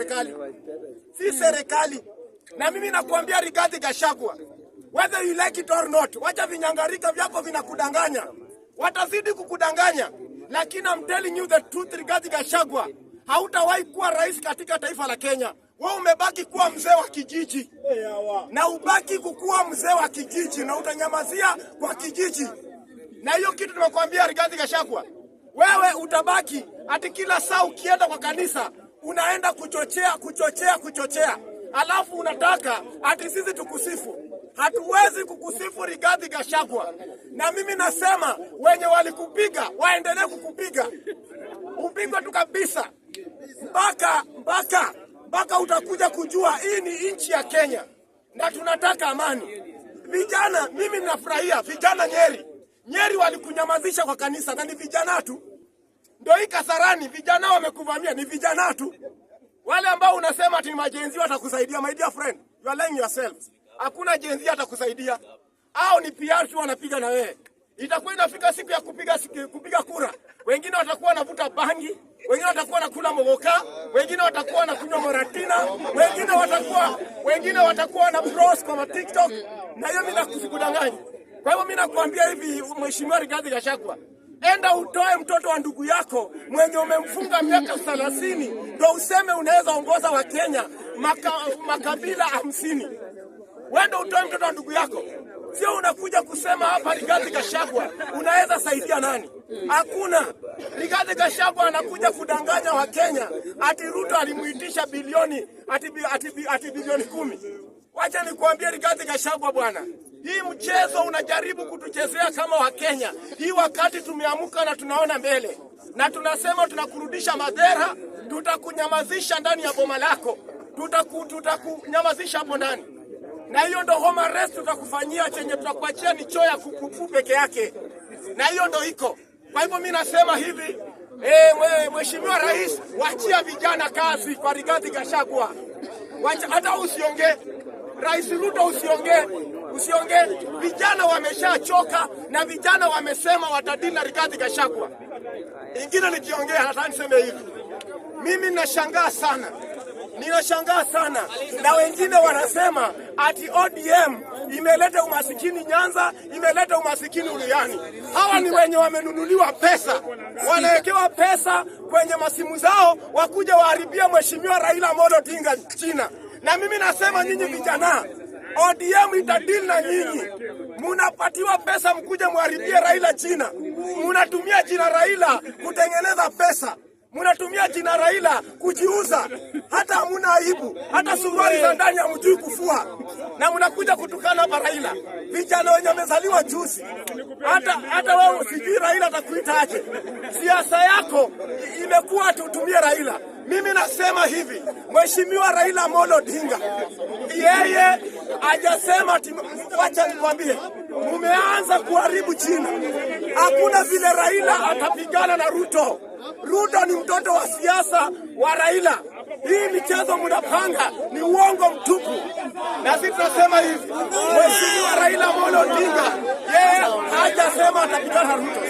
serikali. Si serikali. Na mimi nakuambia Rigathi Gachagua, whether you like it or not, wacha vinyangarika vyako vinakudanganya. Watazidi kukudanganya. Lakini I'm telling you the truth, Rigathi Gachagua, hautawahi kuwa rais katika taifa la Kenya. Wewe umebaki kuwa mzee wa kijiji. Na ubaki kukuwa mzee wa kijiji na utanyamazia kwa kijiji. Na hiyo kitu tunakwambia Rigathi Gachagua, wewe utabaki ati kila saa ukienda kwa kanisa unaenda kuchochea. Alafu unataka ati sisi tukusifu. Hatuwezi kukusifu Rigathi Gachagua. Na mimi nasema wenye walikupiga waendelee kukupiga. Upigwe tu kabisa. Mpaka utakuja kujua hii ni nchi ya Kenya. Na tunataka amani. Vijana, mimi ninafurahia vijana Nyeri walikunyamazisha kwa kanisa na ni vijana tu. Ndio hii Kasarani vijana wamekuvamia ni vijana tu. Wale ambao unasema ati majenzi watakusaidia, my dear friend, you are lying yourselves. Hakuna jenzi atakusaidia. Hao ni PR tu wanapiga na wewe. Itakuwa inafika siku ya kupiga kura. Wengine watakuwa wanavuta bangi, wengine watakuwa nakula mogoka, wengine watakuwa nakunywa moratina, wengine watakuwa na bros kwa TikTok. Na hiyo mimi nakusikudanganya. Kwa hivyo mimi nakwambia hivi, Mheshimiwa Rigathi Gachagua, enda utoe mtoto wa ndugu yako mwenye umemfunga miaka 30 ndio useme unaweza ongoza wa Kenya makabila 50. Wenda utoe mtoto wa ndugu yako. Sio unakuja kusema hapa Rigathi Gachagua unaweza saidia nani? Hakuna. Rigathi Gachagua anakuja kudanganya wa Kenya ati Ruto alimuitisha bilioni ati bilioni 10. Wacha nikuambie Rigathi Gachagua bwana. Hii mchezo unajaribu kutuchezea kama wa Kenya. Hii wakati tumeamuka na tunaona mbele. Na tunasema tunakurudisha madhara, tutakunyamazisha ndani ya boma lako. Tutakunyamazisha hapo ndani. Na hiyo ndo home arrest tutakufanyia, chenye tutakuachia ni choo ya kuku peke yake. Na hiyo ndo iko. Kwa hivyo mimi nasema hivi, Mheshimiwa Rais, waachia vijana kazi kwa Rigathi Gachagua. Hata usiongee. Rais Ruto usiongee. Vijana wameshachoka na vijana wamesema watadili na Rigathi Gachagua. Ingine nikiongea hata niseme hivi. Mimi ninashangaa sana na wengine wanasema ati ODM imeleta umasikini Nyanza, imeleta umasikini Uluani. Hawa ni wenye wamenunuliwa pesa, wanawekewa pesa kwenye masimu zao wakuja waharibia Mheshimiwa Raila Amolo Odinga China. Na mimi nasema nyinyi vijana, ODM itadili na nyinyi. Munapatiwa pesa mkuje muharibie Raila China. Munatumia jina Raila kutengeneza pesa. Munatumia jina Raila kujiuza. Hata hamuna aibu. Hata suruali za ndani hamjui kufua. Na munakuja kutukana hapa Raila. Vijana wenye wamezaliwa juzi. Hata wewe usijui Raila atakuita aje. Siasa yako imekuwa tutumie Raila. Mimi nasema hivi, Mheshimiwa Raila Amolo Odinga, yeye hajasema wacha nikwambie, mumeanza kuharibu China. Hakuna vile Raila atapigana na Ruto. Ruto ni mtoto wa siasa wa Raila. Hii michezo mnapanga ni uongo mtupu. Na sisi tunasema hivi, Mheshimiwa Raila Amolo Odinga, yeye hajasema atapigana na Ruto.